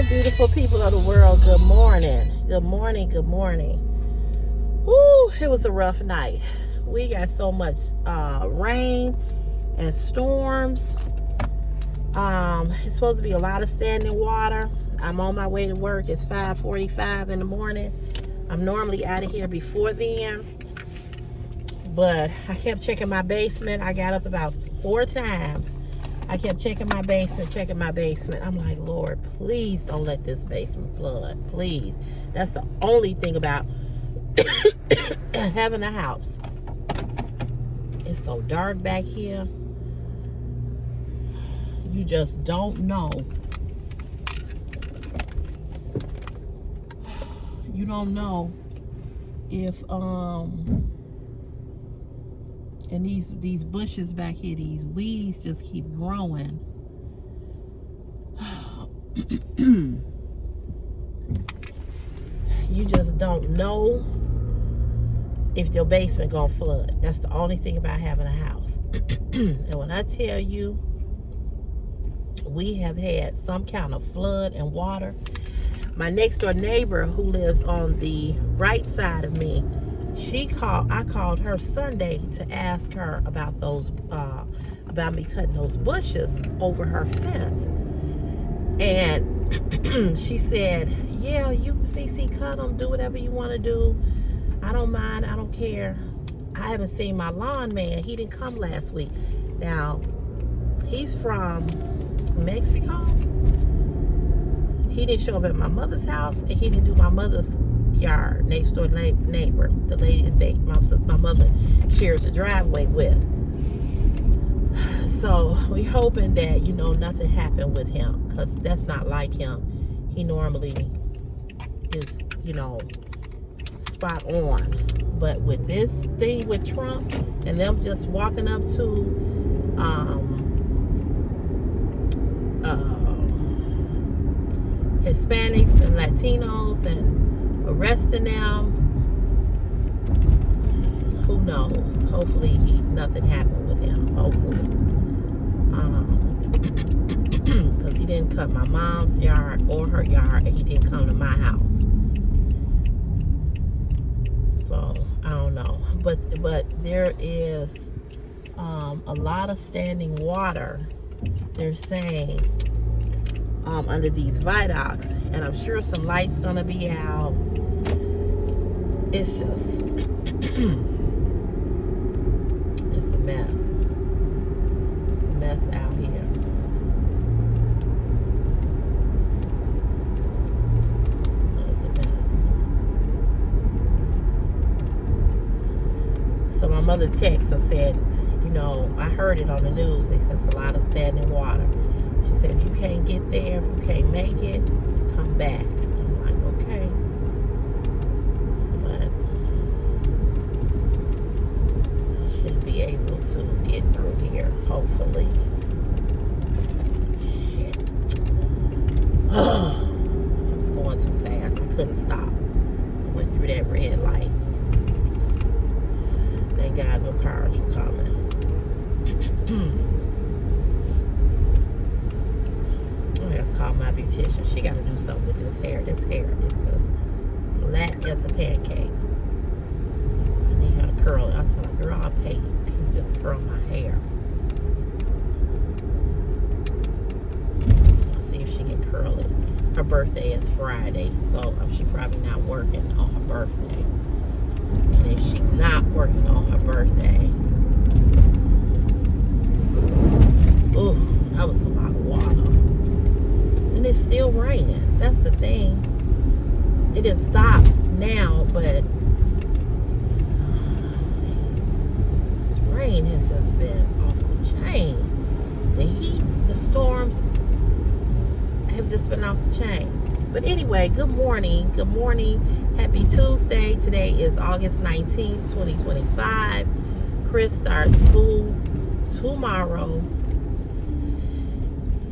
Beautiful people of the world, good morning. Good morning, good morning. Woo, it was a rough night. We got so much rain and storms. It's supposed to be a lot of standing water. I'm on my way to work. It's 5:45 in the morning. I'm normally out of here before then, but I kept checking my basement. I got up about 4 times. I kept checking my basement. I'm like, Lord, please don't let this basement flood. Please. That's the only thing about having a house. It's so dark back here. You just don't know. You don't know if and these bushes back here, these weeds just keep growing. You just don't know if your basement gonna flood. That's the only thing about having a house. And when I tell you, we have had some kind of flood and water. My next door neighbor, who lives on the right side of me, I called her Sunday to ask her about about me cutting those bushes over her fence. And she said, yeah, you CC, cut them, do whatever you want to do. I don't mind, I don't care. I haven't seen my lawn man. He didn't come last week. Now, he's from Mexico. He didn't show up at my mother's house, and he didn't do my mother's yard, next door neighbor, the lady that my mother shares a driveway with. So we're hoping that, nothing happened with him, because that's not like him. He normally is, spot on. But with this thing with Trump and them just walking up to Hispanics and Latinos and arresting them, who knows? Hopefully nothing happened with him. Hopefully. Because he didn't cut my mom's yard or her yard, and he didn't come to my house. So I don't know, but there is a lot of standing water, they're saying, under these viaducts, and I'm sure some light's gonna be out. It's just it's a mess. It's a mess out here. It's a mess. So my mother texted and said, I heard it on the news. It says a lot of standing water. She said, if you can't get there, if you can't make it, come back. I'm like, okay. But I should be able to get through here, hopefully. Shit. I was going too fast. I couldn't stop. I went through that red light. Thank God no cars were coming. I have to call my beautician. She got to do something with this hair. This hair is just flat as a pancake. I need her to curl it. I told her, girl, I'll pay you. Can you just curl my hair? I'll see if she can curl it. Her birthday is Friday, so she probably not working on her birthday. And if she's not working on her birthday, ooh, that was a lot of water. And it's still raining. That's the thing. It didn't stop now, but this rain has just been off the chain. The heat, the storms have just been off the chain. But anyway, good morning. Good morning. Happy Tuesday. Today is August 19th, 2025. Chris starts school tomorrow.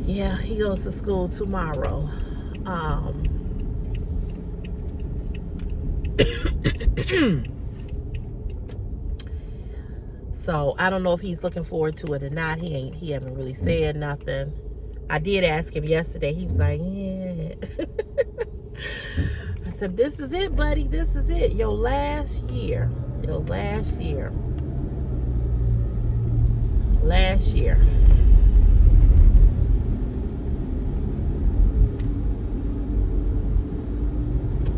Yeah, he goes to school tomorrow. So I don't know if he's looking forward to it or not. He haven't really said nothing. I did ask him yesterday. He was like, yeah. I said, this is it, buddy. This is it. Your last year. Your last year. Last year.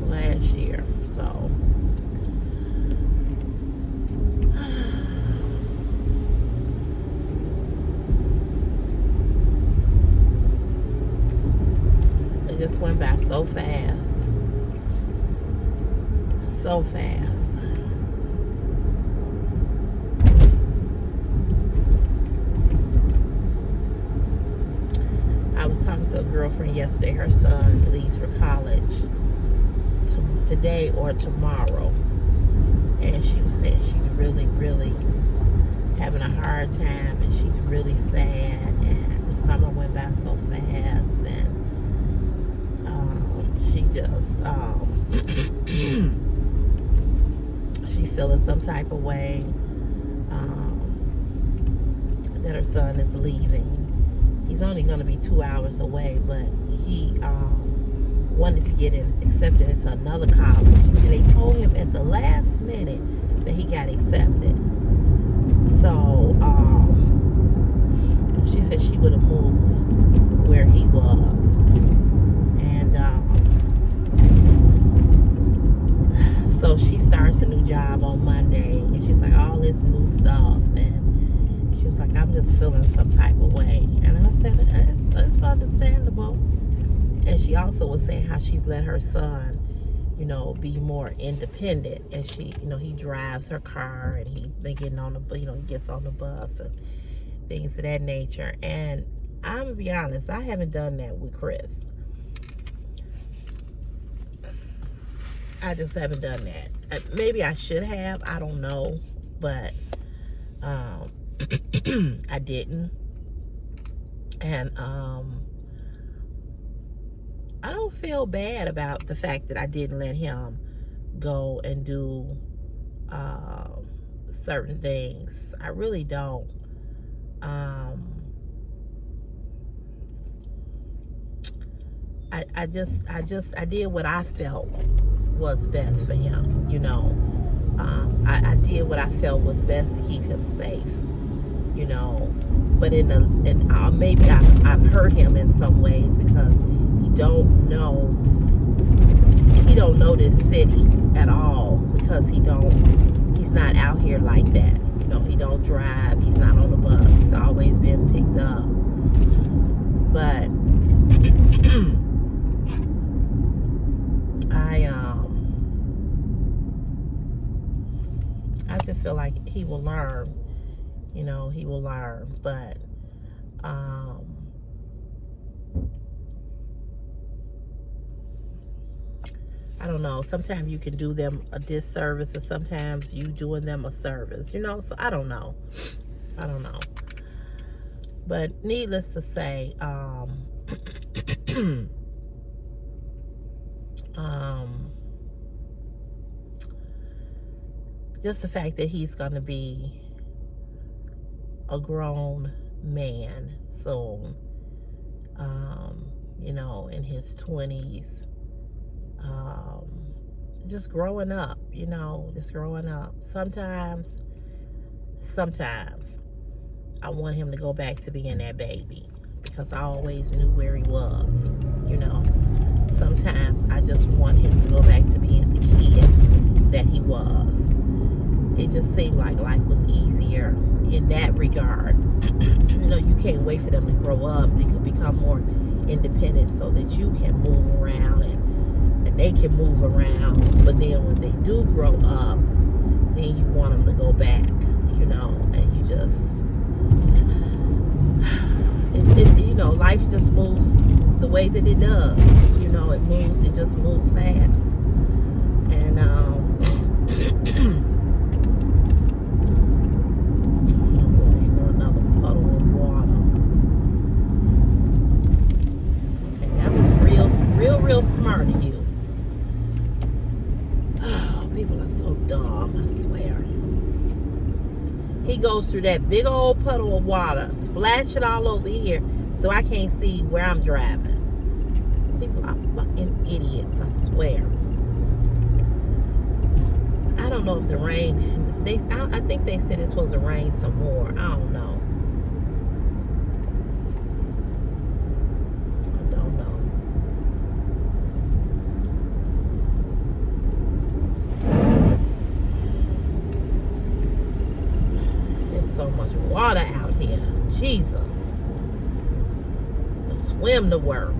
Last year. So it just went by so fast. So fast. I was talking to a girlfriend yesterday. Her son leaves for college today or tomorrow, and she was saying she's really having a hard time, and she's really sad, and the summer went by so fast, and she just she's feeling some type of way that her son is leaving. He's only going to be 2 hours away, but he wanted to get accepted into another college. And they told him at the last minute that he got accepted. So she said she would have moved where he was. And so she starts a new job on Monday. And she's like, all this new stuff. And she was like, I'm just feeling some type of way. And I said, it's understandable. And she also was saying how she's let her son, be more independent. And she, he drives her car, and he been getting on the, he gets on the bus and things of that nature. And I'm gonna be honest, I haven't done that with Chris. I just haven't done that. Maybe I should have. I don't know, but I didn't. And I don't feel bad about the fact that I didn't let him go and do certain things. I really don't. I did what I felt was best for him. I did what I felt was best to keep him safe. But maybe I've hurt him in some ways because he don't know this city at all, because he's not out here like that. He don't drive, he's not on the bus, he's always been picked up. But I just feel like he will learn. He will learn. But I don't know. Sometimes you can do them a disservice, and sometimes you doing them a service. So I don't know. But needless to say, just the fact that he's gonna be a grown man soon, in his 20s, just growing up, just growing up. Sometimes I want him to go back to being that baby, because I always knew where he was. Sometimes I just want him to go back to being the kid that he was. It just seemed like life was easier in that regard. You can't wait for them to grow up. They could become more independent so that you can move around and they can move around. But then when they do grow up, then you want them to go back, and you just, life just moves the way that it does. It just moves fast. And real smart of you. Oh, people are so dumb, I swear. He goes through that big old puddle of water, splash it all over here, so I can't see where I'm driving. People are fucking idiots, I swear. I don't know if the rain, I think they said it's supposed to rain some more. I don't know. So much water out here. Jesus. Swim to work.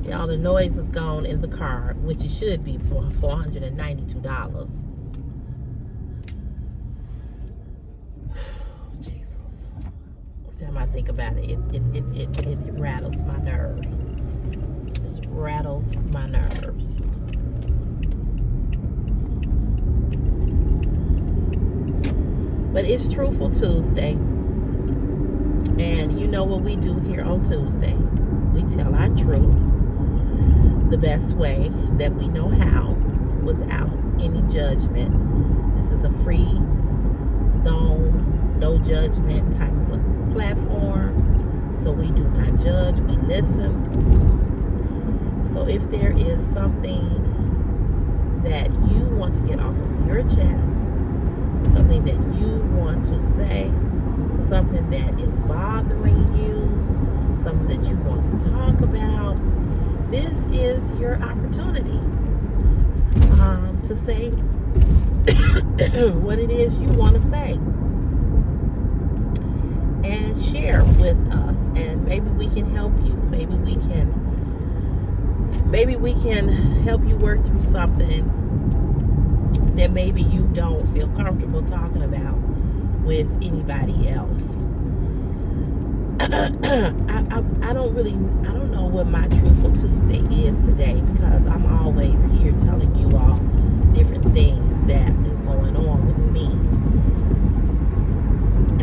Y'all, the noise is gone in the car, which it should be for $492. Jesus. Every time I think about it, it rattles my nerves. It just rattles my nerves. But it's Truthful Tuesday. And you know what we do here on Tuesday. We tell our truth the best way that we know how, without any judgment. This is a free zone, no judgment type of a platform. So we do not judge, we listen. So if there is something that you want to get off of your chest, something that you want to say, something that is bothering you, something that you want to talk about, this is your opportunity to say what it is you want to say and share with us, and maybe we can help you. Maybe we can help you work through something that maybe you don't feel comfortable talking about with anybody else. I don't know what my Truthful Tuesday is today, because I'm always here telling you all different things that is going on with me.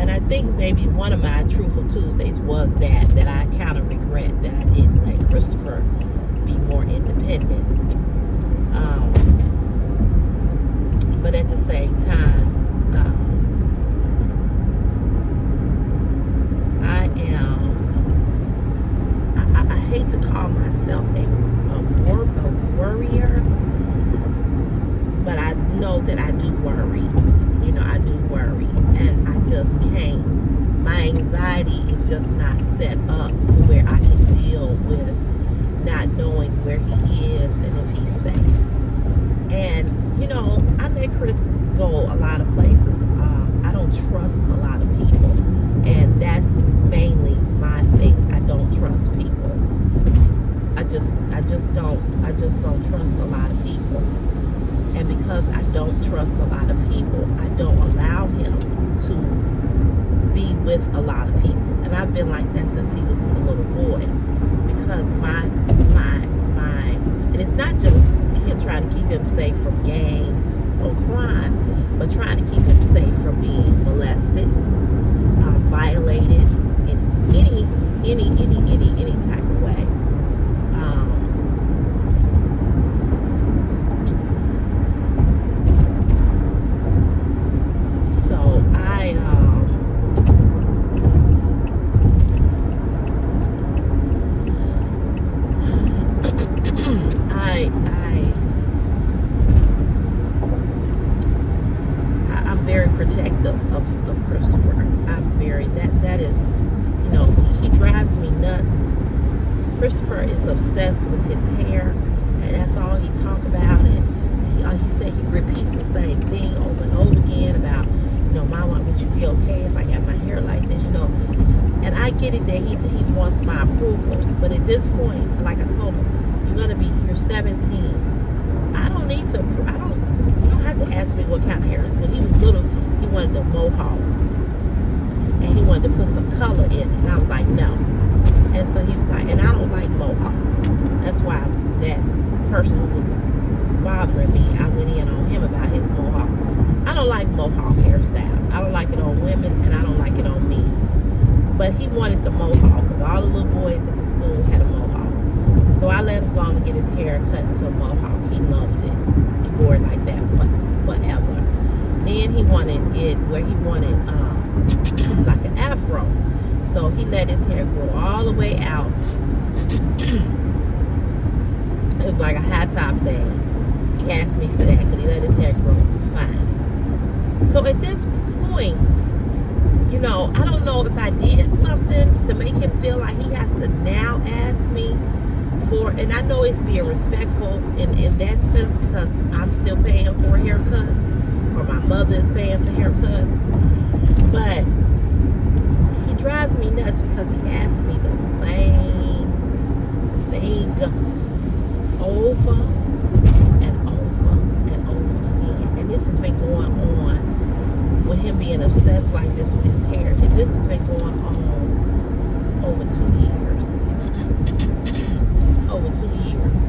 And I think maybe one of my Truthful Tuesdays was that I kind of regret that I didn't let Christopher be more independent. But at the same time, I hate to call myself a worrier, but I know that I do worry. You know, I do worry, and I just can't. My anxiety is just not set up to where I can deal with not knowing where he is and if he's safe. And you know, I let Chris go a lot of places. I don't trust a lot of people, and that's mainly my thing. I don't trust people. I just don't trust a lot of people. And because I don't trust a lot of people, I don't allow him to be with a lot of people. And I've been like that since he was a little boy, because and it's not just him trying to keep him safe from gangs or crime, but trying to keep him safe from being molested, violated in any type of way. So I'm very protective of Christopher. I'm very, that is, you know, he drives me nuts. Christopher is obsessed with his hair, and that's all he talk about. And he said he repeats the same thing over and over again about, you know, Mama, would you be okay if I got my hair like this, you know? And I get it that he wants my approval, but at this point, like I told him, you're 17. I don't need to, you don't have to ask me what kind of hair. When he was little, he wanted a mohawk, and he wanted to put some color in it, and I was like, no. And so he was like, and I don't like mohawks. That's why that person who was bothering me, I went in on him about his mohawk. I don't like mohawk hairstyle. I don't like it on women, and I don't like it on men. But he wanted the mohawk, because all the little boys at the school had a mohawk. So I let him go on and get his hair cut into a mohawk. He loved it. He wore it like that forever. Then he wanted it where he wanted like an afro. So he let his hair grow all the way out. It was like a high top thing. He asked me for that because he let his hair grow fine. So at this point, you know, I don't know if I did something to make him feel like he has to now ask me for, and I know it's being respectful in that sense because I'm still paying for haircuts, or my mother is paying for haircuts. But he drives me nuts because he asks me the same thing over and over and over again. And this has been going on with him being obsessed like this with his hair. And this has been going on over 2 years. Over 2 years.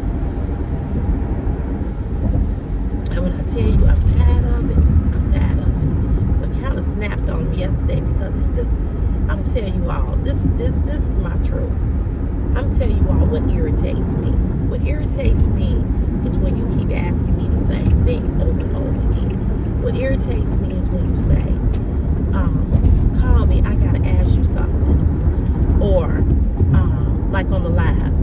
And when I tell you I'm tired of it, I'm tired of it. So I kind of snapped on him yesterday because he just, I'm gonna tell you all, this is my truth. I'm gonna tell you all what irritates me. What irritates me is when you keep asking me the same thing over and over again. What irritates me is when you say, call me, I gotta ask you something. Or, like on the live,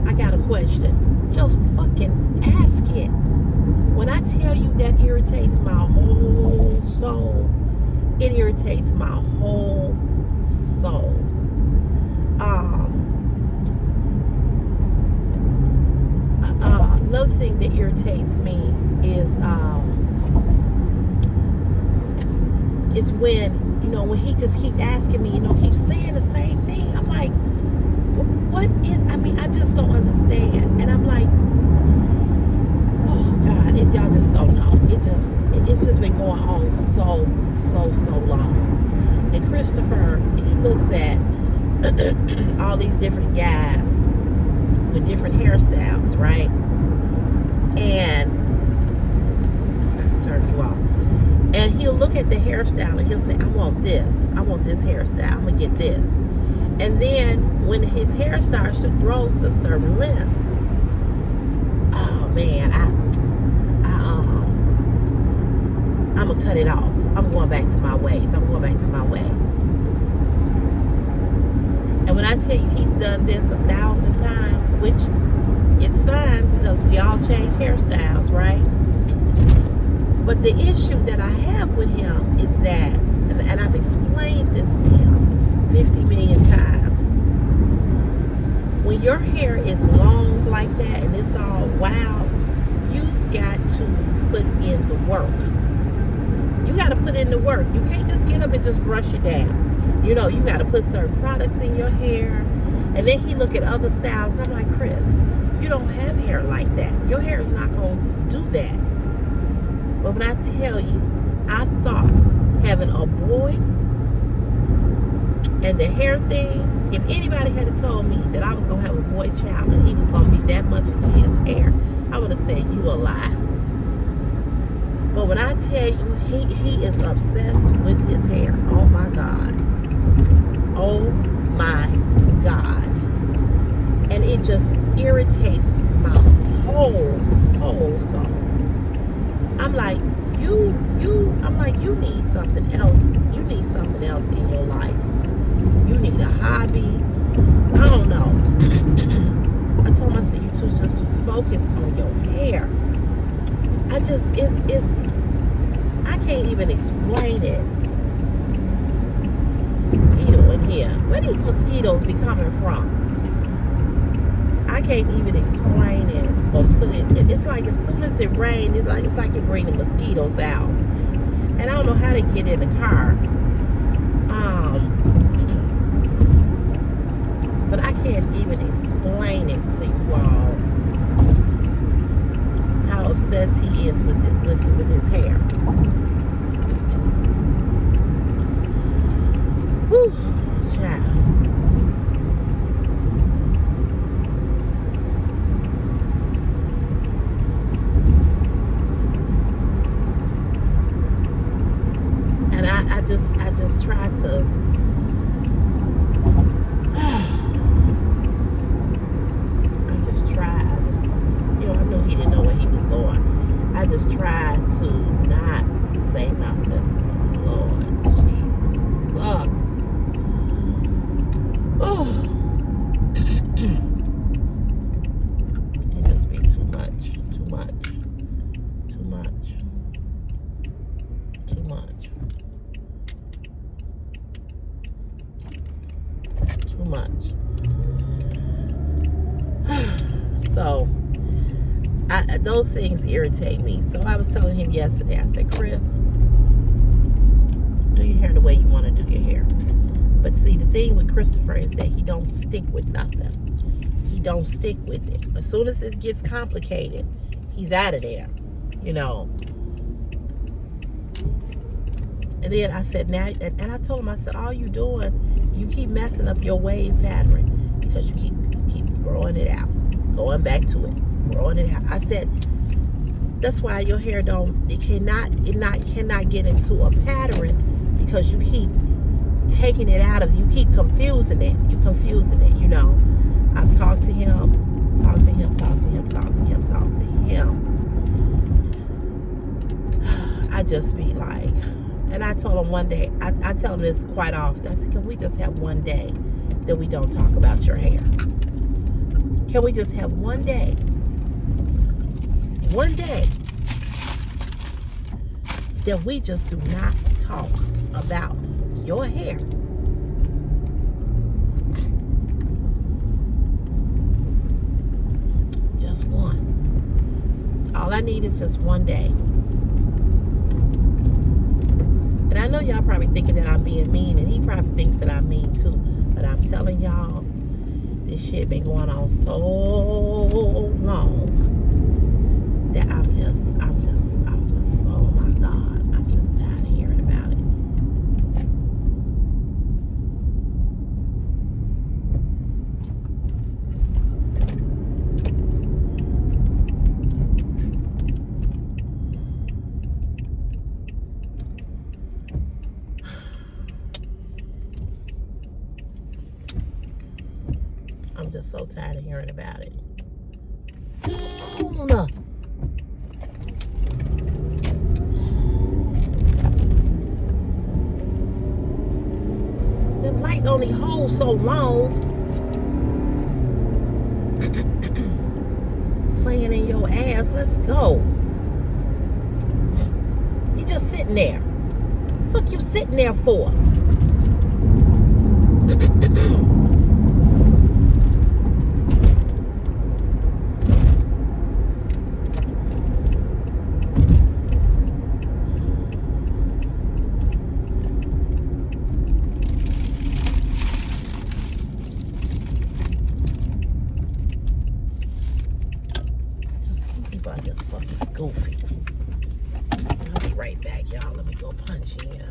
I got a question. Just fucking ask it. When I tell you that irritates my whole soul, it irritates my whole soul. Another thing that irritates me is when, you know, when he just keep asking me, you know, keep saying the same thing. I'm like, what is, I mean, I just don't understand. And I'm like, oh God, y'all just don't know. It's just been going on so long. And Christopher, he looks at all these different guys with different hairstyles, right? And turn you off. And he'll look at the hairstyle and he'll say, I want this hairstyle, I'm gonna get this. And then when his hair starts to grow to a certain length, oh man, I'm gonna cut it off. I'm going back to my ways. And when I tell you he's done this 1,000 times, which is fine because we all change hairstyles, right? But the issue that I have with him is that, and I've explained this to him 50 million times, when your hair is long like that and it's all wild, you've got to put in the work. You got to put in the work. You can't just get up and just brush it down. You know, you got to put certain products in your hair. And then he look at other styles. I'm like, Chris, you don't have hair like that. Your hair is not going to do that. But when I tell you, I thought having a boy and the hair thing, if anybody had told me that I was going to have a boy child and he was going to be that much into his hair, I would have said, you a lie. But when I tell you, he is obsessed with his hair. Oh my God. Oh my God. And it just irritates my whole soul. I'm like, you need something else. You need something else in your life. You need a hobby. I don't know. I told myself you just too focused on your hair. I can't even explain it. Mosquito in here. Where these mosquitoes be coming from? I can't even explain it or put it in. It's like as soon as it rains, it's like it brings the mosquitoes out. And I don't know how to get in the car. But I can't even explain it to you all how obsessed he is with his hair. Whew, child. And I just try to I knew he didn't know where he was going. I just tried to not say nothing. Lord Jesus. Oh, it just be too much, too much, too much, too much, too much. So, those things irritate me. So I was telling him yesterday, I said, Chris, do your hair the way you want to do your hair. But see, the thing with Christopher is that he don't stick with nothing. He don't stick with it. As soon as it gets complicated, he's out of there, you know. And then I said, now, and I told him, I said, all you doing, you keep messing up your wave pattern because you keep growing it out, going back to it, growing it out. I said, that's why your hair cannot get into a pattern because you keep taking it out of, you keep confusing it. You confusing it, you know. I've talked to him. I just be like, and I told him one day, I tell him this quite often. I said, can we just have one day that we don't talk about your hair? Can we just have one day that we just do not talk about your hair? Just one. All I need is just one day. And I know y'all probably thinking that I'm being mean, and he probably thinks that I'm mean too. But I'm telling y'all, this shit been going on so long that I'm just, oh my God, I'm just tired of hearing about it. I'm just so tired of hearing about it. No. The light only holds so long. Playing in your ass. Let's go. You just sitting there. Fuck you sitting there for? I just fucking goofy. I'll be right back, y'all. Let me go punch in.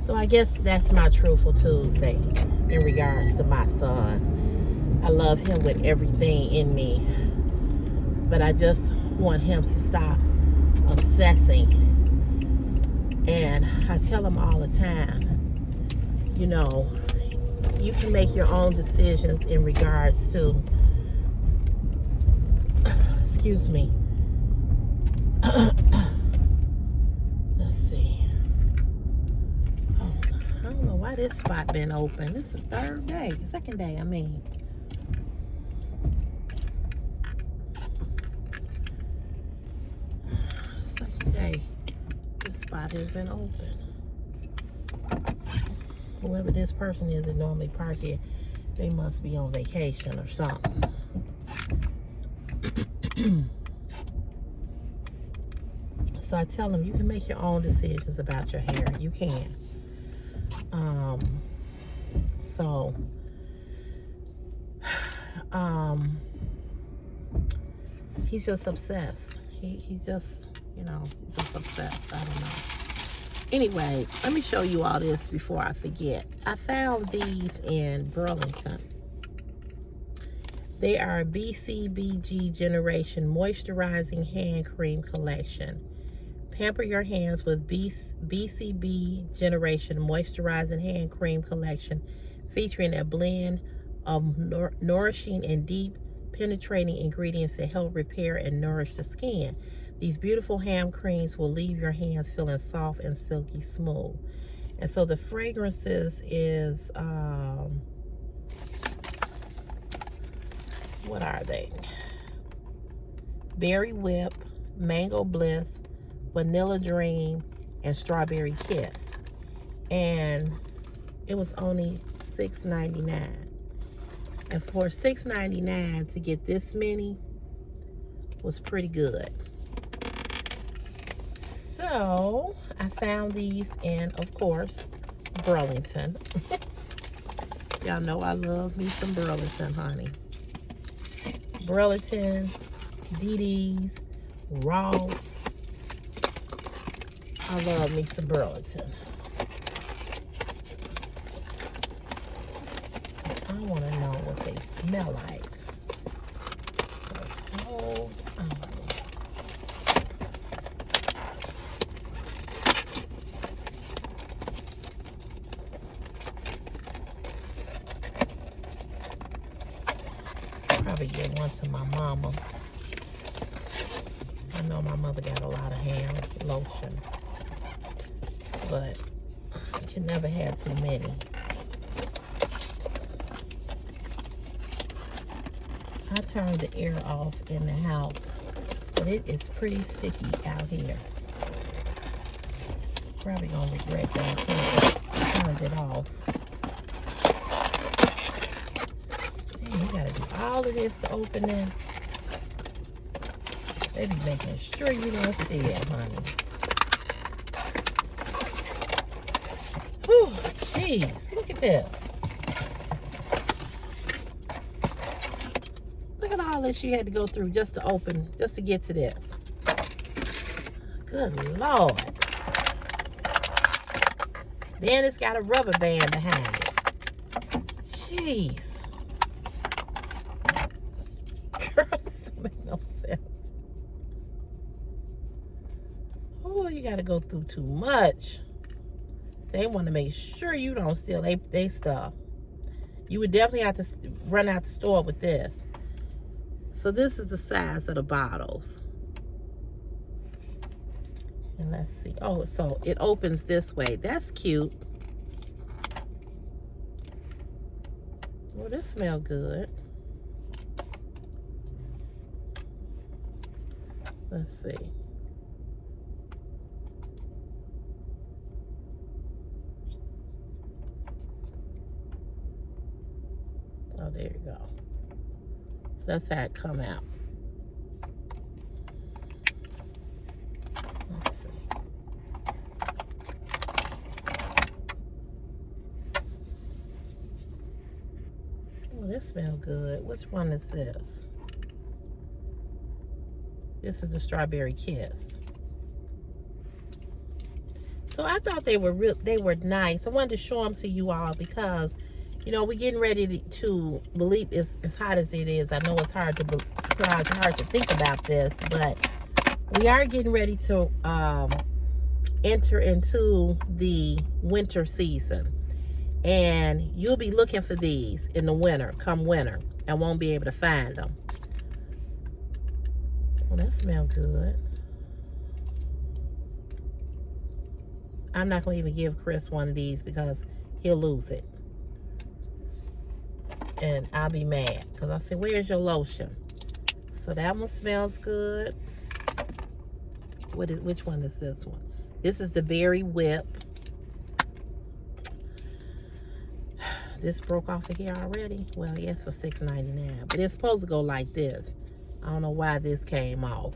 So I guess that's my Truthful Tuesday in regards to my son. I love him with everything in me, but I just want him to stop obsessing. And I tell him all the time, you know, you can make your own decisions in regards to, excuse me, let's see. Oh, don't know why this spot been open. This is second day, I mean. Second day, this spot has been open. Whoever this person is that normally park here, they must be on vacation or something. So I tell them, you can make your own decisions about your hair. You can. He's just obsessed. He just, he's just obsessed. I don't know. Anyway, let me show you all this before I forget. I found these in Burlington. They are BCBG Generation Moisturizing Hand Cream Collection. Pamper your hands with BCB Generation Moisturizing Hand Cream Collection, featuring a blend of nourishing and deep penetrating ingredients that help repair and nourish the skin. These beautiful hand creams will leave your hands feeling soft and silky smooth. And so the fragrances is, what are they? Berry Whip, Mango Bliss, Vanilla Dream, and Strawberry Kiss. And it was only $6.99. And for $6.99 to get this many was pretty good. So I found these in, of course, Burlington. Y'all know I love me some Burlington, honey. Burlington, DD's, Ross. I love me some Burlington. So I want to know what they smell like. So hold on. Probably give one to my mama. I know my mother got a lot of hand lotion, but you can never have too many. I turned the air off in the house, but it is pretty sticky out here. Probably gonna regret that I turned it off. Man, you gotta do all of this to open this. They be making sure you don't steal, honey. Whew, jeez, look at this. Look at all this you had to go through just to open, just to get to this. Good Lord. Then it's got a rubber band behind it. Jeez. Girl, this don't make no sense. Oh, you got to go through too much. They want to make sure you don't steal they stuff. You would definitely have to run out the store with this. So this is the size of the bottles. And let's see. Oh, so it opens this way. That's cute. Well, this smells good. Let's see. Oh, there you go. So that's how it come out. Let's see. Oh, this smells good. Which one is this? This is the Strawberry Kiss. So I thought they were nice. I wanted to show them to you all because, we're getting ready to believe it's as hot as it is. I know it's hard to think about this, but we are getting ready to enter into the winter season. And you'll be looking for these in the winter, come winter, and won't be able to find them. Well, that smells good. I'm not going to even give Chris one of these because he'll lose it. And I'll be mad because I say, where's your lotion? So that one smells good. Which one is this one? This is the Berry Whip. This broke off of here already. Well, yes, for $6.99, but it's supposed to go like this. I don't know why this came off.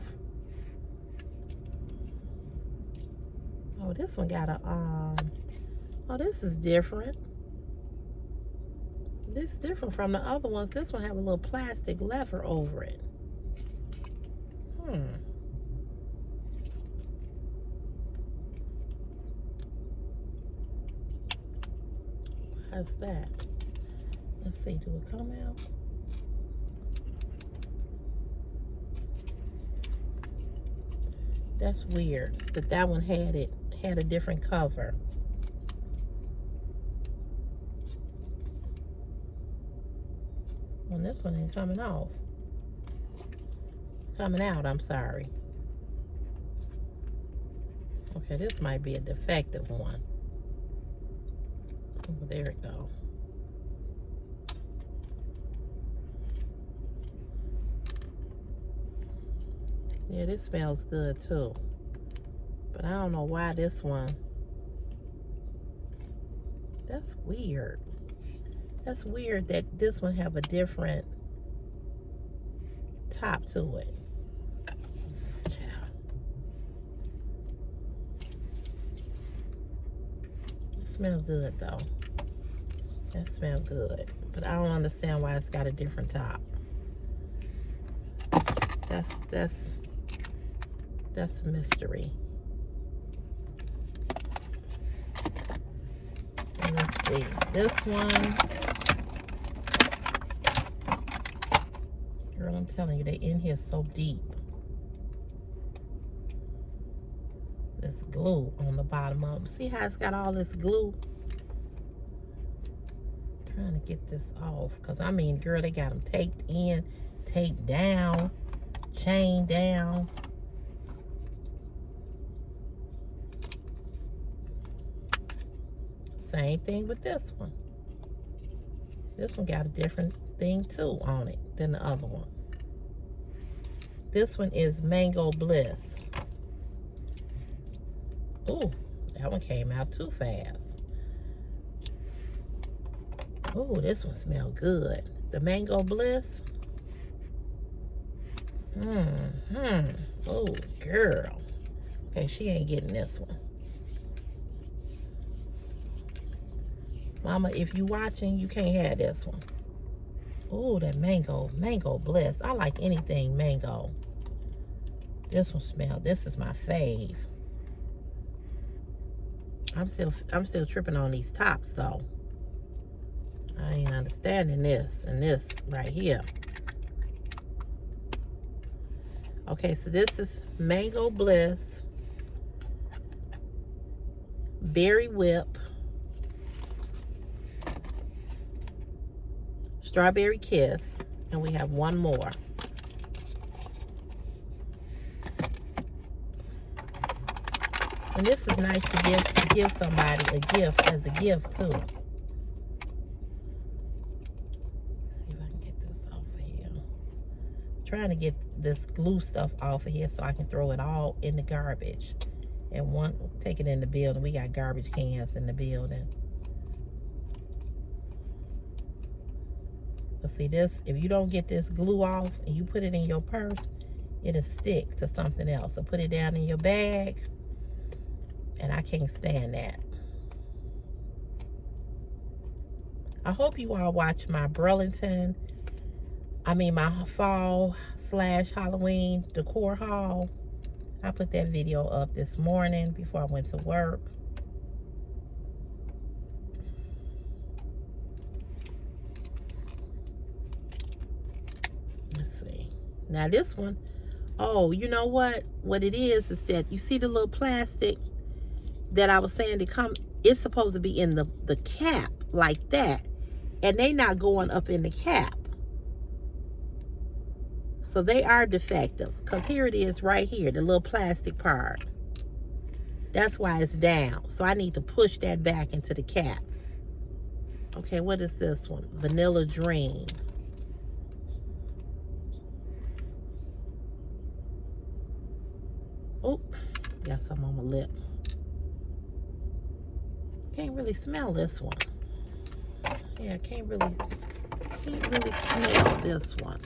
Oh, this one got a oh, this is different. This is different from the other ones. This one have a little plastic lever over it. How's that? Let's see, do it come out? That's weird that one had a different cover. Well, this one ain't coming off. Coming out, I'm sorry. Okay, this might be a defective one. Oh, there it go. Yeah, this smells good too. But I don't know why this one. That's weird. That's weird that this one have a different top to it. It smells good though. That smells good. But I don't understand why it's got a different top. That's a mystery. And let's see. This one. Girl, I'm telling you, they in here so deep. This glue on the bottom of them. See how it's got all this glue? Trying to get this off. Because, I mean, girl, they got them taped in, taped down, chained down. Same thing with this one. This one got a different thing too on it than the other one. This one is Mango Bliss. Ooh, that one came out too fast. Ooh, this one smells good. The Mango Bliss. Oh, girl. Okay, she ain't getting this one. Mama, if you watching, you can't have this one. Ooh, that mango bliss. I like anything mango. This one smell. This is my fave. I'm still tripping on these tops though. I ain't understanding this and this right here. Okay, so this is Mango Bliss, Berry Whip, Strawberry Kiss, and we have one more. And this is nice to give somebody a gift as a gift too. Let's see if I can get this off of here. I'm trying to get this glue stuff off of here so I can throw it all in the garbage. And take it in the building. We got garbage cans in the building. See this, if you don't get this glue off and you put it in your purse, it'll stick to something else. So put it down in your bag, and I can't stand that. I hope you all watch my Burlington, my fall/Halloween decor haul. I put that video up this morning before I went to work. Now this one, oh, you know what? What it is that you see the little plastic that I was saying it's supposed to be in the cap like that. And they not going up in the cap. So they are defective. Because here it is right here, the little plastic part. That's why it's down. So I need to push that back into the cap. Okay, what is this one? Vanilla Dream. Oh, got some on my lip. Can't really smell this one. Yeah, can't really smell this one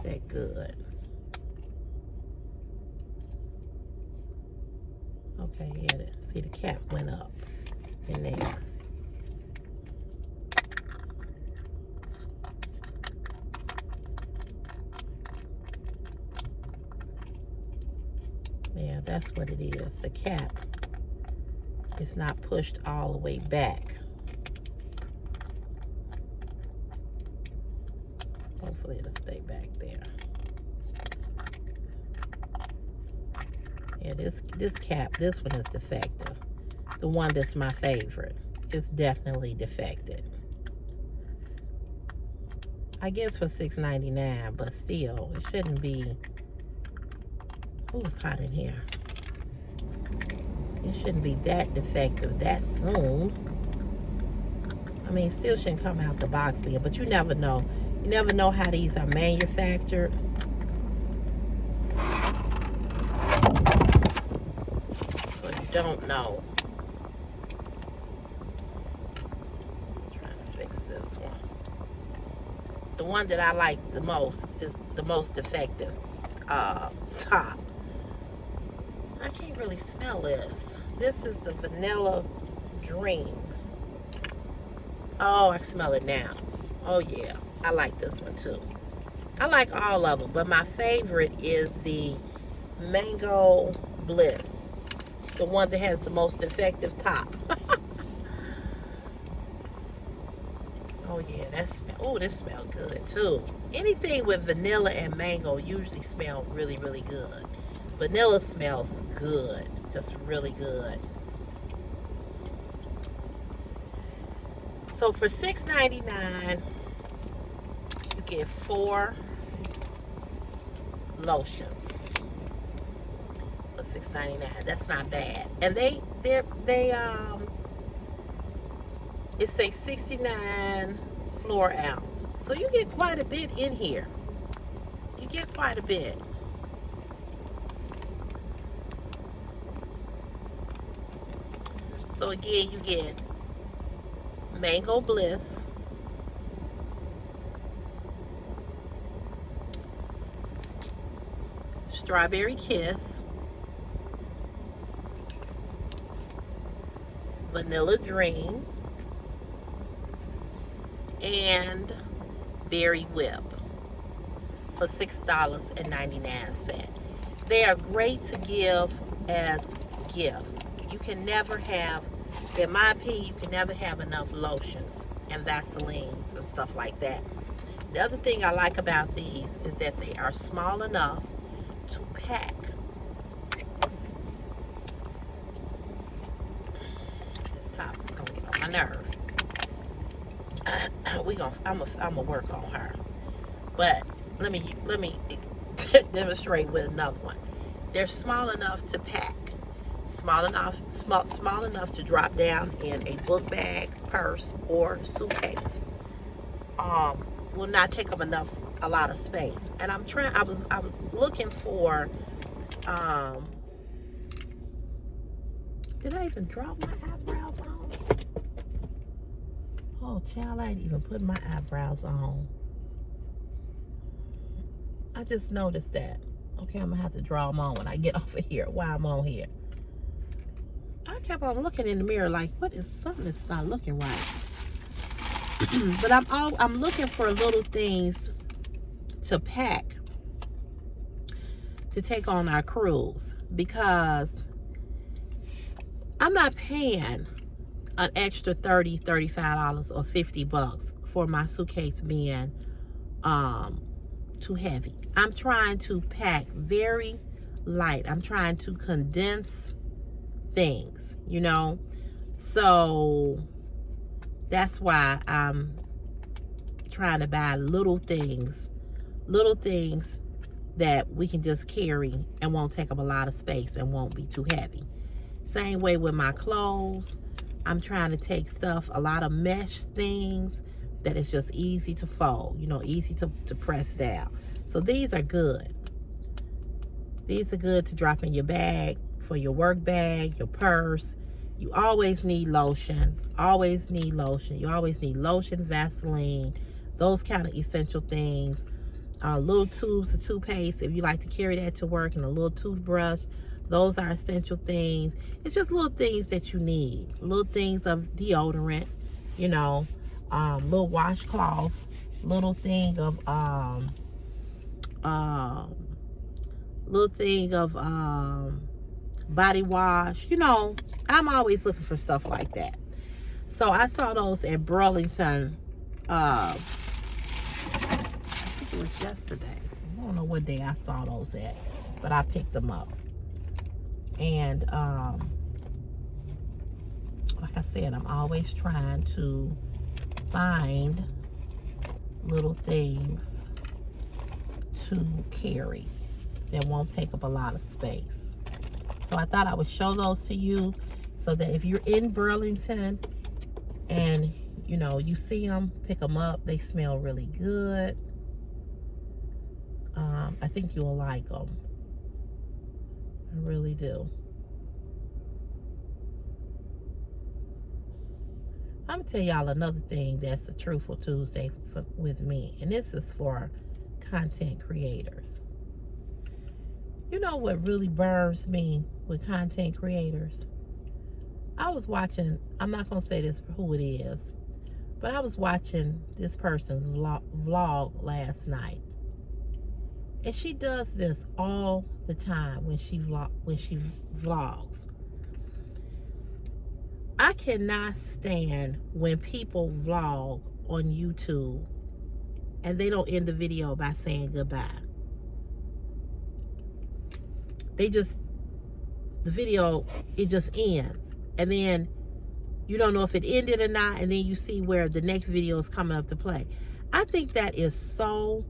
that good. Okay, yeah, see the cap went up in there. Yeah, that's what it is. The cap is not pushed all the way back. Hopefully it'll stay back there. Yeah, this cap, this one is defective. The one that's my favorite is definitely defective. I guess for $6.99, but still, it shouldn't be. Oh, it's hot in here. It shouldn't be that defective that soon. I mean, it still shouldn't come out the box there, but you never know. You never know how these are manufactured. So you don't know. I'm trying to fix this one. The one that I like the most is the most defective top. I can't really smell this. This is the Vanilla Dream. Oh, I smell it now. Oh yeah, I like this one too. I like all of them, but my favorite is the Mango Bliss. The one that has the most defective top. Oh yeah, this smells good too. Anything with vanilla and mango usually smell really, really good. Vanilla smells good, just really good. So for $6.99, you get 4 lotions for $6.99. That's not bad. And it's a 69 floor ounce. So you get quite a bit in here. You get quite a bit. So again, you get Mango Bliss, Strawberry Kiss, Vanilla Dream, and Berry Whip for $6.99. They are great to give as gifts. You can never have, in my opinion, you can never have enough lotions and Vaselines and stuff like that. The other thing I like about these is that they are small enough to pack. This top is gonna get on my nerve. I'm gonna work on her. But let me demonstrate with another one. They're small enough to pack. Small enough to drop down in a book bag, purse, or suitcase. Will not take up a lot of space. And I'm looking for. Did I even drop my eyebrows on? Oh, child, I didn't even put my eyebrows on. I just noticed that. Okay, I'm gonna have to draw them on when I get off of here. While I'm on here. I kept on looking in the mirror like, something that's not looking right. But I'm looking for little things to pack to take on our cruise, because I'm not paying an extra $30, $35 or $50 for my suitcase being too heavy. I'm trying to pack very light. I'm trying to condense things, you know. So that's why I'm trying to buy little things that we can just carry and won't take up a lot of space and won't be too heavy. Same way with my clothes. I'm trying to take stuff, a lot of mesh things that is just easy to fold, you know, easy to press down. So these are good. These are good to drop in your bag, for your work bag, your purse. You always need lotion. Always need lotion. You always need lotion, Vaseline, those kind of essential things. Little tubes of toothpaste, if you like to carry that to work, and a little toothbrush. Those are essential things. It's just little things that you need. Little things of deodorant, you know, little washcloth, little thing of body wash. You know, I'm always looking for stuff like that. So I saw those at Burlington. I think it was yesterday. I don't know what day I saw those at, but I picked them up. And like I said, I'm always trying to find little things to carry that won't take up a lot of space. So I thought I would show those to you, so that if you're in Burlington and you know you see them, pick them up. They smell really good. I think you'll like them. I really do. I'm gonna tell y'all another thing that's a Truthful Tuesday with me, and this is for content creators. You know what really burns me with content creators? I was watching, I'm not gonna say this for who it is, but I was watching this person's vlog last night. And she does this all the time when she vlogs. I cannot stand when people vlog on YouTube and they don't end the video by saying goodbye. The video, it just ends. And then you don't know if it ended or not, and then you see where the next video is coming up to play. I think that is so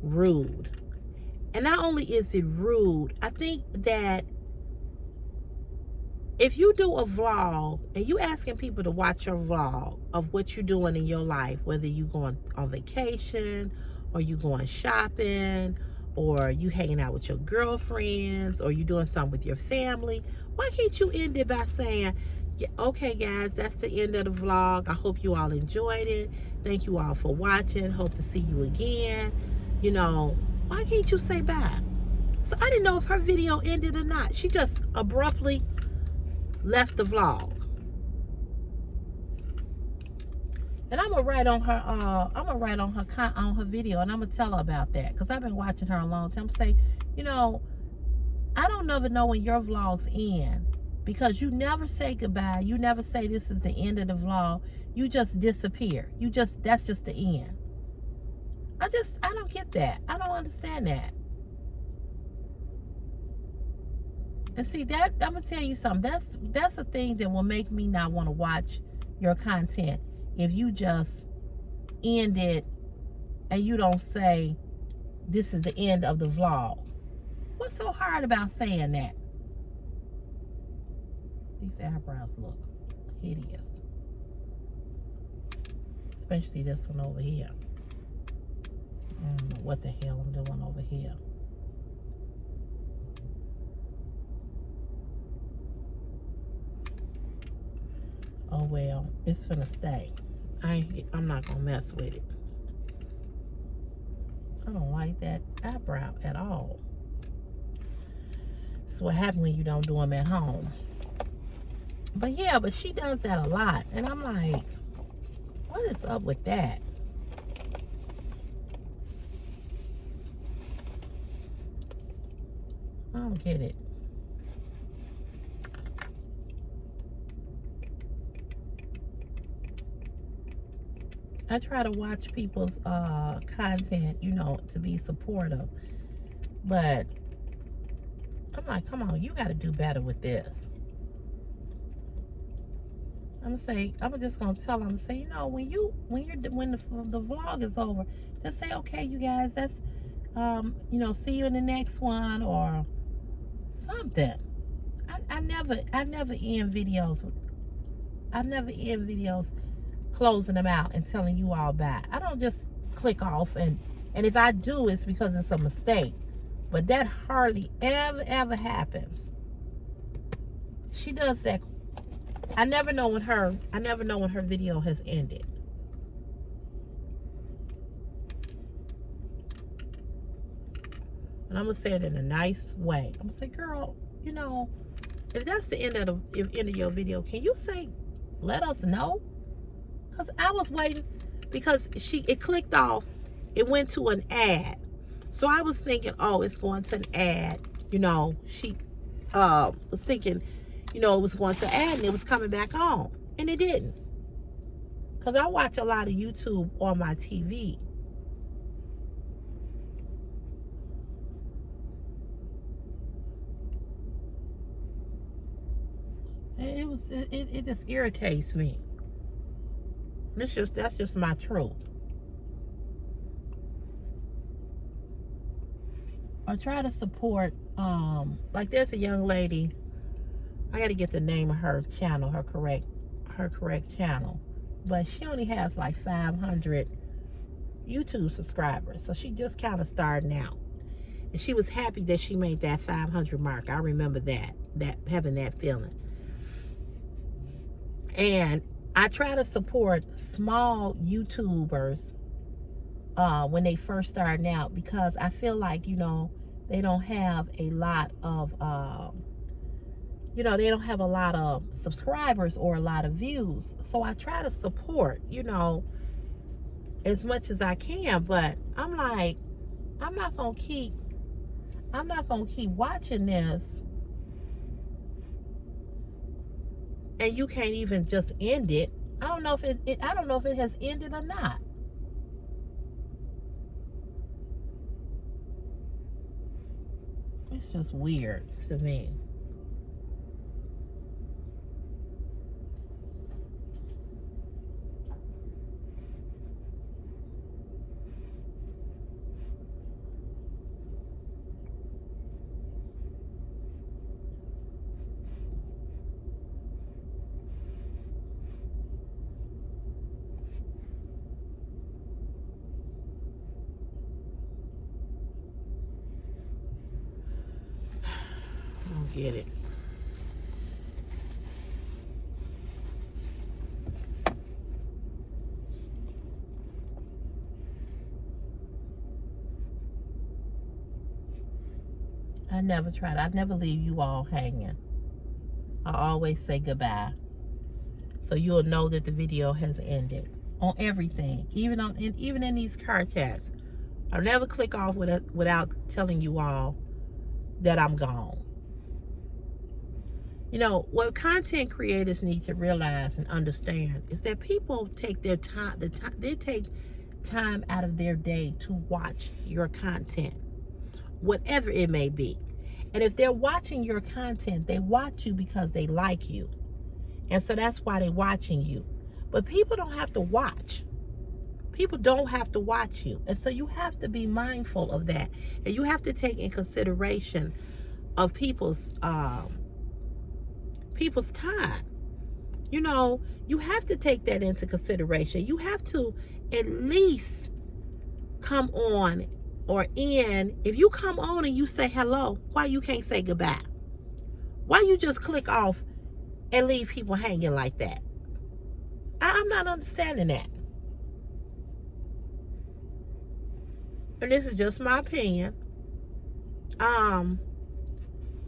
rude. And not only is it rude, I think that if you do a vlog and you asking people to watch your vlog of what you're doing in your life, whether you going on vacation or you going shopping or you hanging out with your girlfriends or you doing something with your family, why can't you end it by saying, yeah, okay guys, that's the end of the vlog. I hope you all enjoyed it. Thank you all for watching. Hope to see you again. You know, why can't you say bye? So I didn't know if her video ended or not. She just abruptly left the vlog. And I'm gonna write on her on her video, and I'm gonna tell her about that, because I've been watching her a long time. Say, you know, I don't never know when your vlogs end, because you never say goodbye. You never say this is the end of the vlog. You just disappear. That's just the end. I don't get that. I don't understand that. And see, that I'm gonna tell you something. That's a thing that will make me not want to watch your content. If you just end it and you don't say this is the end of the vlog. What's so hard about saying that? These eyebrows look hideous. Especially this one over here. I don't know what the hell I'm doing over here. Oh well, it's finna stay. I'm not gonna mess with it. I don't like that eyebrow at all. That's what happens when you don't do them at home. But yeah, but she does that a lot. And I'm like, what is up with that? I don't get it. I try to watch people's content, you know, to be supportive. But I'm like, come on, you got to do better with this. I'm just gonna tell them, say, you know, when the vlog is over, just say, okay, you guys, that's, you know, see you in the next one or something. I never end videos I never end videos closing them out and telling you all bye. I don't just click off, and if I do, it's because it's a mistake. But that hardly ever happens. She does that. I never know when her video has ended. And I'm gonna say it in a nice way. I'm gonna say, girl, you know, if that's the end of your video, can you say, let us know? Because I was waiting, because it clicked off, it went to an ad. So I was thinking, oh, it's going to an ad. You know, she was thinking, you know, it was going to an ad and it was coming back on. And it didn't. Because I watch a lot of YouTube on my TV. It just irritates me. That's just my truth. I try to support, like there's a young lady, I got to get the name of her channel, her correct channel, but she only has like 500 YouTube subscribers, so she just kind of starting out, and she was happy that she made that 500 mark. I remember that having that feeling. And I try to support small YouTubers when they first starting out, because I feel like, you know, they don't have a lot of they don't have a lot of subscribers or a lot of views. So I try to support, you know, as much as I can. But I'm like, I'm not gonna keep watching this, and you can't even just end it. I don't know if it has ended or not. It's just weird to me. I don't get it. I never leave you all hanging. I always say goodbye, so you'll know that the video has ended on everything, even in these car chats. I'll never click off without telling you all that I'm gone. You know, what content creators need to realize and understand is that people take their time, they take time out of their day to watch your content, whatever it may be. And if they're watching your content, they watch you because they like you. And so that's why they're watching you. But people don't have to watch. People don't have to watch you. And so you have to be mindful of that. And you have to take in consideration of people's time. You know, you have to take that into consideration. You have to at least come on or in. If you come on and you say hello, why you can't say goodbye? Why you just click off and leave people hanging like that? I'm not understanding that. And this is just my opinion. I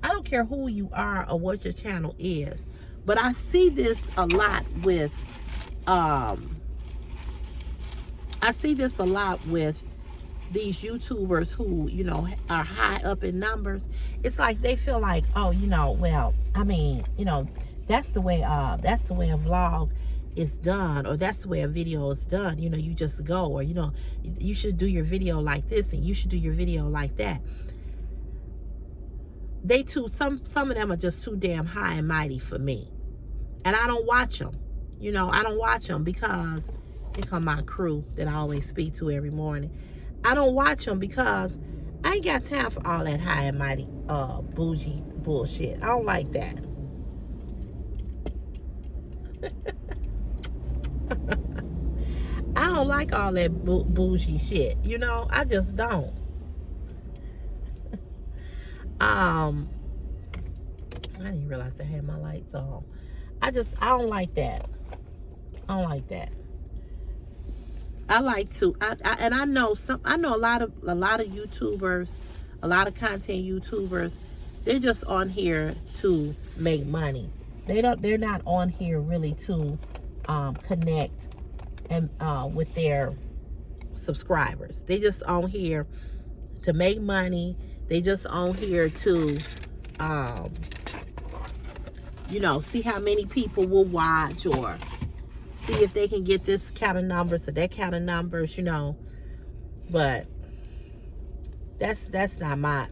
don't care who you are or what your channel is, but I see this a lot with these YouTubers who, you know, are high up in numbers. It's like they feel like, oh, you know, well, I mean, you know, that's the way a vlog is done, or that's the way a video is done. You know, you just go, or, you know, you should do your video like this and you should do your video like that. Some of them are just too damn high and mighty for me. And I don't watch them. You know, I don't watch them because here come my crew that I always speak to every morning. I don't watch them because I ain't got time for all that high and mighty bougie bullshit. I don't like that. don't like all that bougie shit. You know, I just don't. I didn't realize I had my lights on. I don't like that. I don't like that. I like to, and I know a lot of YouTubers, a lot of content YouTubers, they're just on here to make money. They're not on here really to connect and with their subscribers. They just on here to make money. They just on here to see how many people will watch, or see if they can get this kind of numbers or that kind of numbers, but that's not my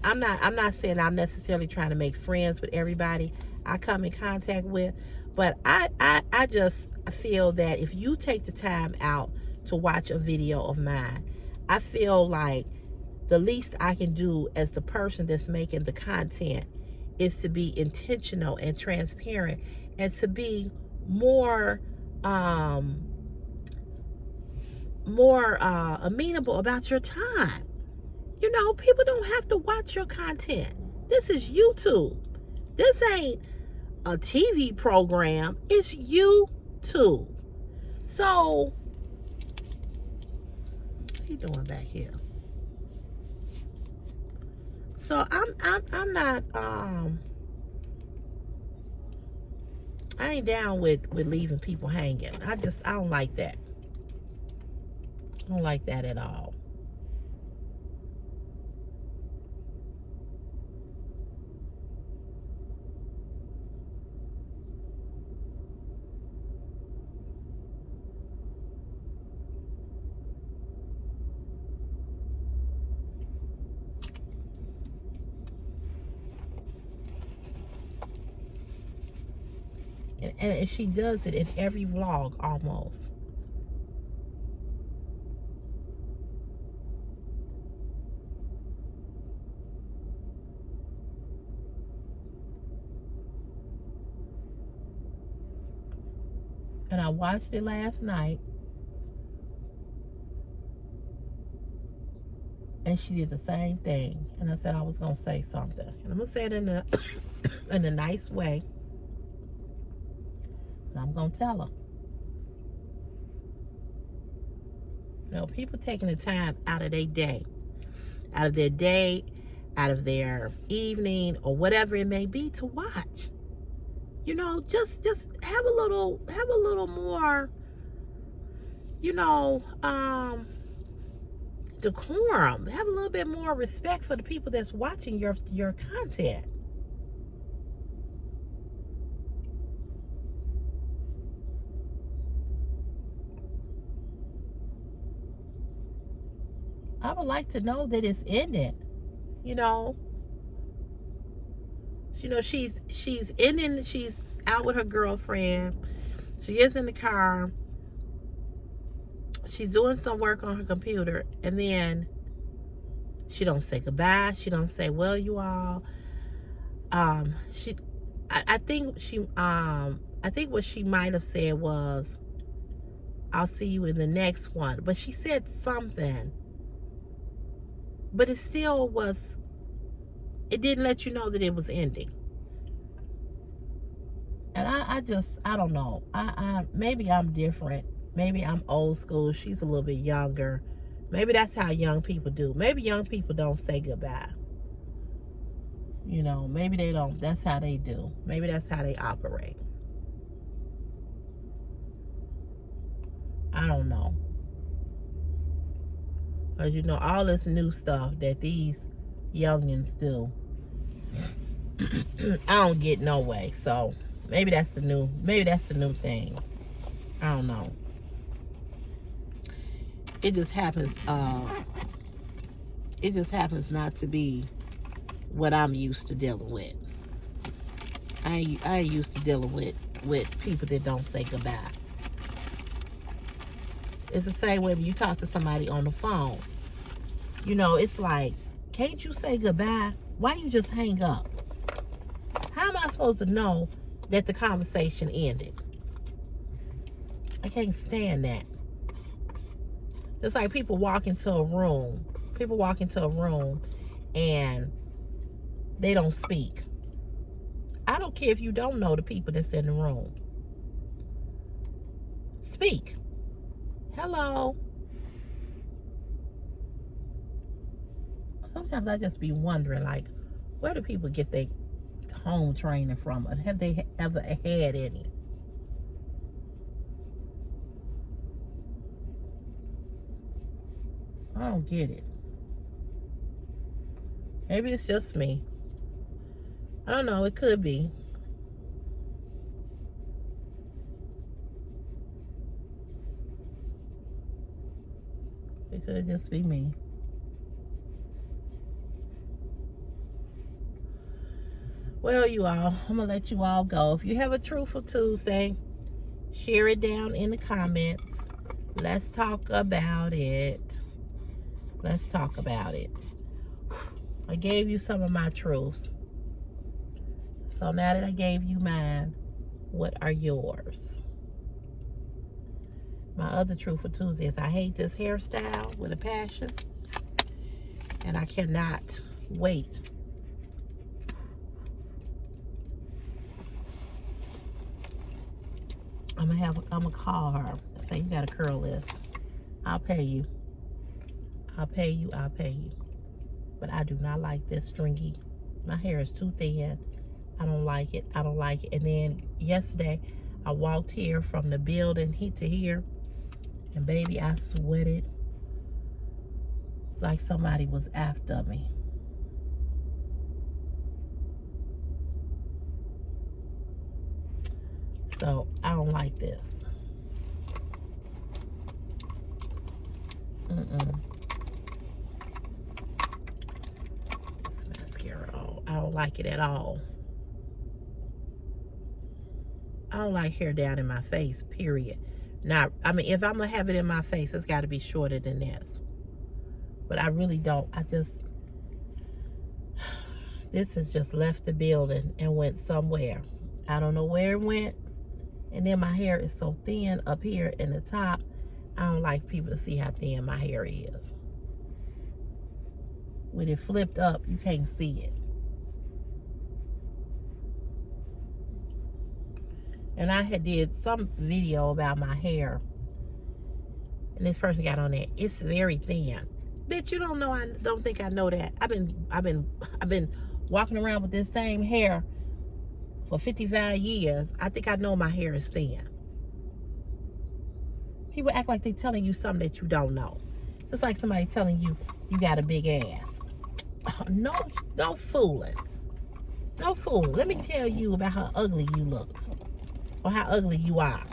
I'm not saying I'm necessarily trying to make friends with everybody I come in contact with, but I just feel that if you take the time out to watch a video of mine, I feel like the least I can do as the person that's making the content is to be intentional and transparent, and to be more amenable about your time. People don't have to watch your content. This is YouTube. This ain't a TV program. It's YouTube. So, what are you doing back here? So I'm not I ain't down with leaving people hanging. I don't like that. I don't like that at all. And she does it in every vlog almost. And I watched it last night, and she did the same thing. And I said I was gonna say something, and I'm gonna say it in a in a nice way. And I'm gonna tell her. People taking the time out of their day, out of their evening, or whatever it may be, to watch. Just have a little more, decorum. Have a little bit more respect for the people that's watching your content. I would like to know that it's ending. She's ending. She's out with her girlfriend. She is in the car. She's doing some work on her computer, and then she don't say goodbye. She don't say, well, you all. I think what she might have said was, I'll see you in the next one. But she said something. But it still was, it didn't let you know that it was ending. And I don't know. Maybe I'm different. Maybe I'm old school. She's a little bit younger. Maybe that's how young people do. Maybe young people don't say goodbye. Maybe they don't. That's how they do. Maybe that's how they operate. I don't know. Because all this new stuff that these youngins do, I don't get no way. So maybe that's the new thing. I don't know. It just happens not to be what I'm used to dealing with. I ain't used to dealing with people that don't say goodbye. It's the same way when you talk to somebody on the phone. It's like, can't you say goodbye? Why you just hang up? How am I supposed to know that the conversation ended? I can't stand that. It's like people walk into a room. People walk into a room and they don't speak. I don't care if you don't know the people that's in the room. Speak. Hello. Sometimes I just be wondering, like, where do people get their home training from? Or have they ever had any? I don't get it. Maybe it's just me. I don't know. It could be. It could just be me. Well, you all, I'm going to let you all go. If you have a Truthful Tuesday, share it down in the comments. Let's talk about it. Let's talk about it. I gave you some of my truths. So now that I gave you mine, what are yours? My other Truthful Tuesday is I hate this hairstyle with a passion. And I cannot wait. I'm gonna call her and say, you gotta curl this. I'll pay you. I'll pay you. But I do not like this stringy. My hair is too thin. I don't like it. And then yesterday, I walked here from the building to here. And baby, I sweated like somebody was after me. So I don't like this. This mascara, I don't like it at all. I don't like hair down in my face, period. Now, I mean, if I'm gonna have it in my face, it's got to be shorter than this. But I really don't. This has just left the building and went somewhere. I don't know where it went. And then my hair is so thin up here in the top. I don't like people to see how thin my hair is. When it flipped up, you can't see it. And I had did some video about my hair. And this person got on there. It's very thin. Bitch, you don't know, I don't think I know that. I've been walking around with this same hair for 55 years. I think I know my hair is thin. People act like they're telling you something that you don't know. Just like somebody telling you you got a big ass. No fooling. No fooling. Let me tell you about how ugly you look. Or how ugly you are.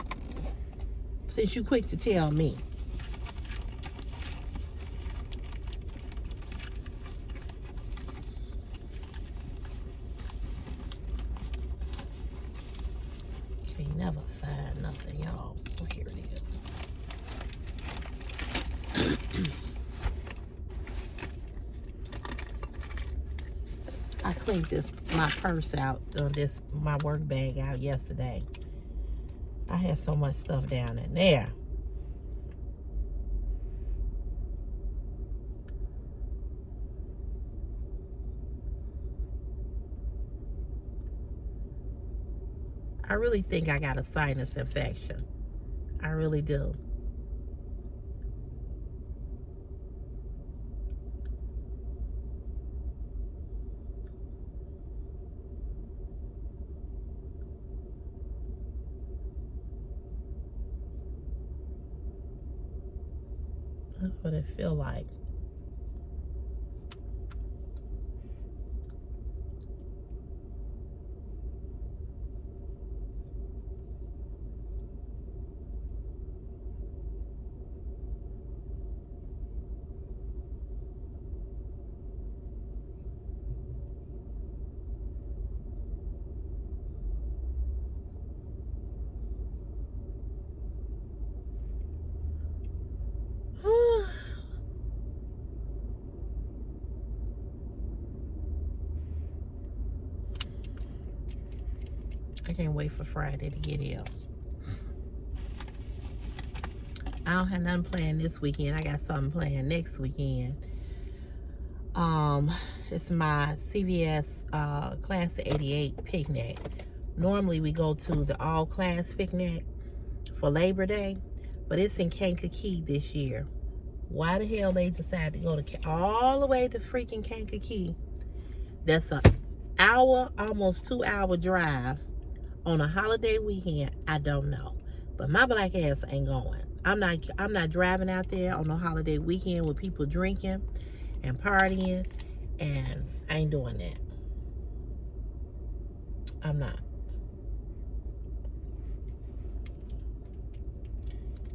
Since you quick to tell me. Can't never find nothing, y'all. Well, here it is. I cleaned my purse out, my work bag out yesterday. I had so much stuff down in there. I really think I got a sinus infection. I really do. That's what it feel like. I can't wait for Friday to get here. I don't have nothing planned this weekend. I got something planned next weekend. It's my CVS Class of 88 picnic. Normally we go to the all class picnic for Labor Day, but it's in Kankakee this year. Why the hell they decided to go to all the way to freaking Kankakee? That's an hour, almost 2 hour drive on a holiday weekend. I don't know, but my black ass ain't going. I'm not driving out there on a holiday weekend with people drinking and partying, and I ain't doing that. I'm not.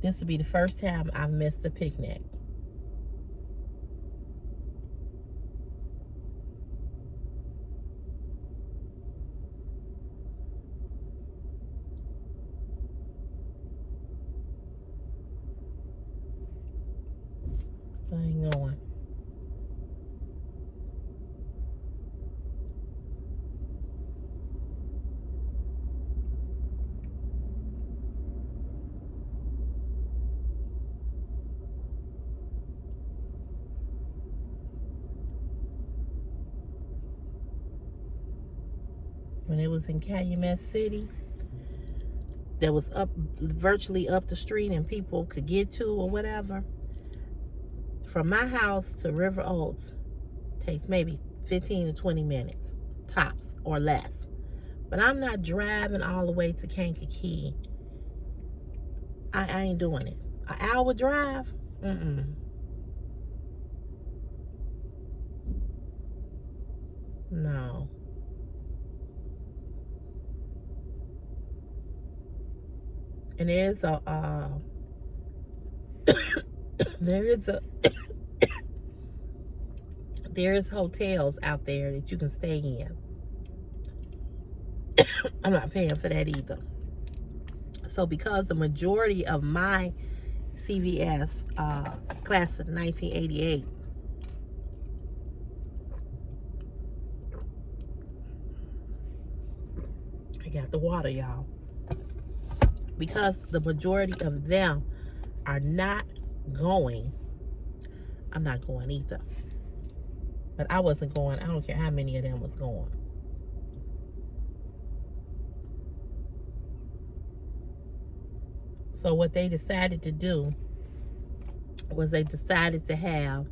This will be the first time I've missed a picnic. I ain't going. When it was in Calumet City, that was virtually up the street and people could get to or whatever. From my house to River Oaks takes maybe 15 to 20 minutes, tops, or less. But I'm not driving all the way to Kankakee. I ain't doing it. An hour drive? No. And there's a there's hotels out there that you can stay in. I'm not paying for that either. So because the majority of my CVS class of 1988, I got the water, y'all. Because the majority of them are not going, I'm not going either. But I wasn't going. I don't care how many of them was going. So what they decided to do was they decided to have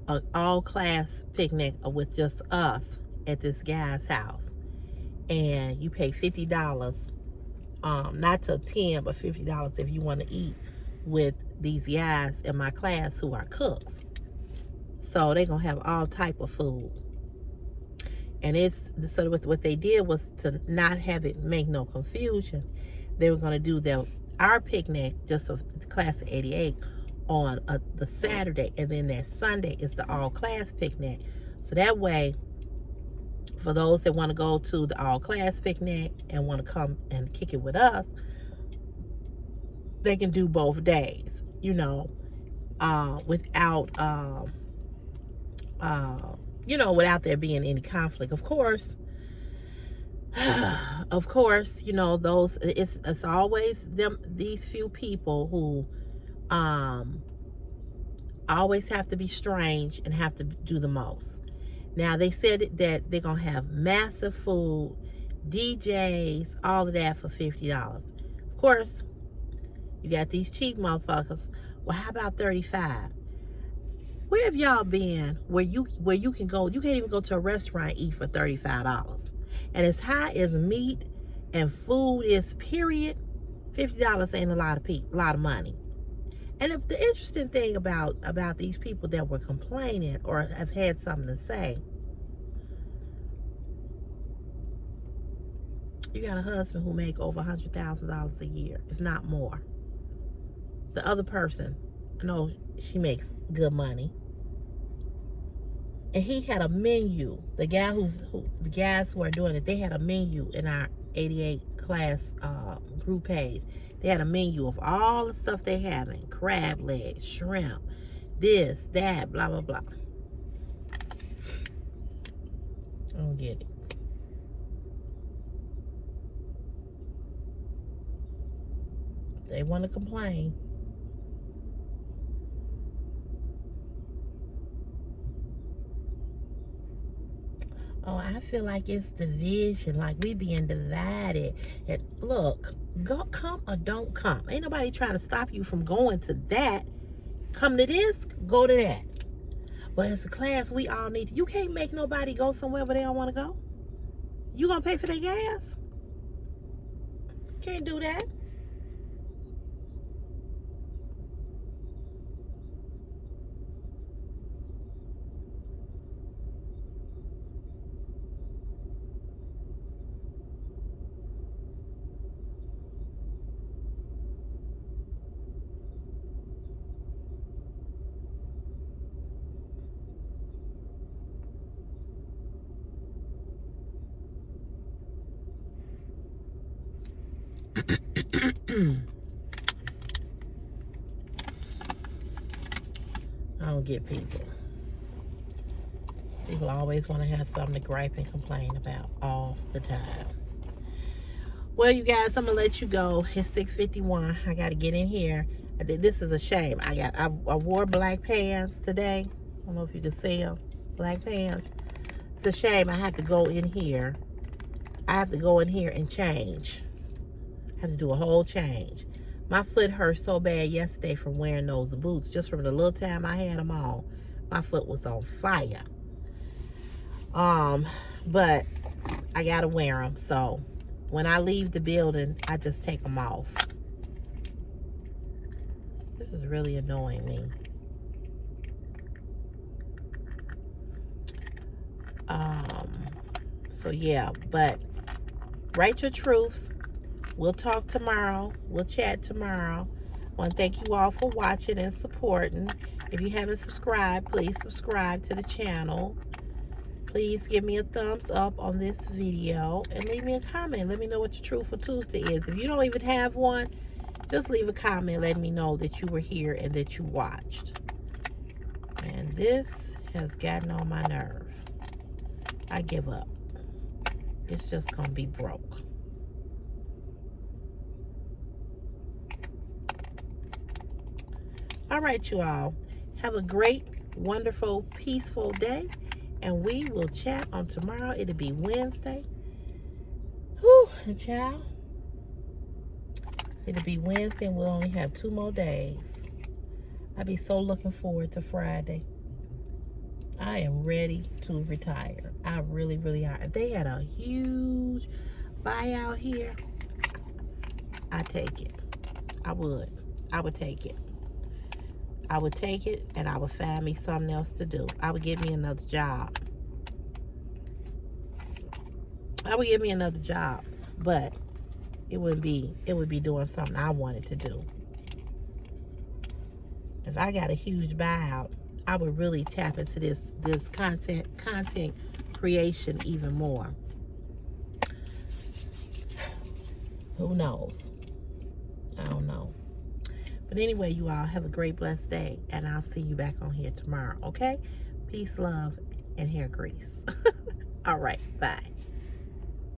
an all-class picnic with just us at this guy's house. And you pay $50, not to 10, but $50 if you want to eat with these guys in my class who are cooks. So they're going to have all type of food. And it's so what they did was to not have it make no confusion. They were going to do our picnic, just a class of 88, on the Saturday. And then that Sunday is the all-class picnic. So that way, for those that want to go to the all-class picnic and want to come and kick it with us, they can do both days, without without there being any conflict. Of course, those it's always these few people who always have to be strange and have to do the most. Now they said that they're gonna have massive food, DJs, all of that for $50. Of course, you got these cheap motherfuckers. Well, how about 35? Where have y'all been where you can go? You can't even go to a restaurant and eat for $35. And as high as meat and food is, period, $50 ain't a lot of money. And if the interesting thing about these people that were complaining or have had something to say, you got a husband who make over $100,000 a year, if not more. The other person, I know she makes good money. And he had a menu. The guys who are doing it, they had a menu in our 88 class group page. They had a menu of all the stuff they having: crab legs, shrimp, this, that, blah, blah, blah. I don't get it. They want to complain. Oh, I feel like it's division, like we being divided. And look, go come or don't come. Ain't nobody trying to stop you from going to that. Come to this, go to that. But as a class, we all need to. You can't make nobody go somewhere where they don't want to go. You gonna pay for their gas? Can't do that. I don't get people. People always want to have something to gripe and complain about all the time. Well, you guys, I'm gonna let you go. It's 6:51. I gotta get in here. This is a shame. I wore black pants today. I don't know if you can see them. Black pants. It's a shame. I have to go in here. I have to go in here and change. I have to do a whole change. My foot hurt so bad yesterday from wearing those boots. Just from the little time I had them on, my foot was on fire. But I gotta wear them. So when I leave the building, I just take them off. This is really annoying me. So yeah, but write your truths. We'll talk tomorrow. We'll chat tomorrow. I want to thank you all for watching and supporting. If you haven't subscribed, please subscribe to the channel. Please give me a thumbs up on this video and leave me a comment. Let me know what your Truthful Tuesday is. If you don't even have one, just leave a comment letting me know that you were here and that you watched. And this has gotten on my nerve. I give up. It's just going to be broke. All right, you all. Have a great, wonderful, peaceful day. And we will chat on tomorrow. It'll be Wednesday. Whew, child. It'll be Wednesday and we'll only have 2 more days. I'll be so looking forward to Friday. I am ready to retire. I really, really are. If they had a huge buyout here, I'd take it. I would. I would take it. I would take it and I would find me something else to do. I would get me another job. I would get me another job, but it would be doing something I wanted to do. If I got a huge buyout, I would really tap into this content creation even more. Who knows? I don't know. But anyway, you all have a great, blessed day. And I'll see you back on here tomorrow, okay? Peace, love, and hair grease. All right, bye.